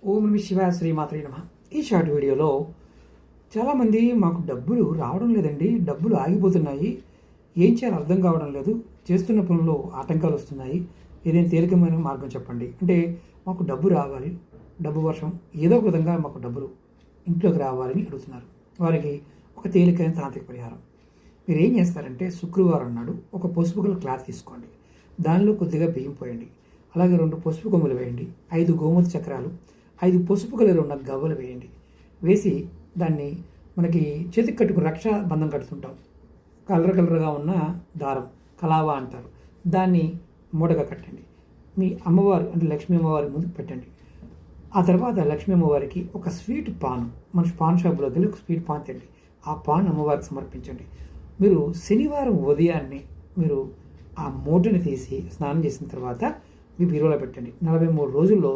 ఓం నమ శివాయ శ్రీమాత్రే నమః. ఈ షార్ట్ వీడియోలో చాలామంది మాకు డబ్బులు రావడం లేదండి, డబ్బులు ఆగిపోతున్నాయి, ఏం చేయాలో అర్థం కావడం లేదు, చేస్తున్న పనుల్లో ఆటంకాలు వస్తున్నాయి, ఏదైనా తేలికమైన మార్గం చెప్పండి. అంటే మాకు డబ్బు రావాలి, డబ్బు వర్షం ఏదో ఒక విధంగా మాకు డబ్బులు ఇంట్లోకి రావాలని అడుగుతున్నారు. వారికి ఒక తేలికైన తాంత్రిక పరిహారం. మీరు ఏం చేస్తారంటే శుక్రవారం నాడు ఒక పసుపు కలర్ క్లాత్ తీసుకోండి, దానిలో కొద్దిగా బియ్యం పోయండి, అలాగే 2 పసుపు కొమ్ములు వేయండి, 5 గోమతి చక్రాలు, 5 పసుపు కలర్ ఉన్న గవ్వలు వేయండి. వేసి దాన్ని మనకి చేతికి కట్టుకుని రక్షాబంధం కడుతుంటాం, కలర్గా ఉన్న దారం కలావా అంటారు, దాన్ని మూటగా కట్టండి. మీ అమ్మవారు అంటే లక్ష్మీ అమ్మవారి ముందుకు పెట్టండి. ఆ తర్వాత లక్ష్మీ అమ్మవారికి ఒక స్వీట్ పాన్, మన పాన్ షాప్లోకి వెళ్ళి ఒక స్వీట్ పాన్ తెండి, ఆ పాన్ అమ్మవారికి సమర్పించండి. మీరు శనివారం ఉదయాన్నే ఆ మూటని తీసి స్నానం చేసిన తర్వాత మీ బీరువాలో పెట్టండి. 43 రోజుల్లో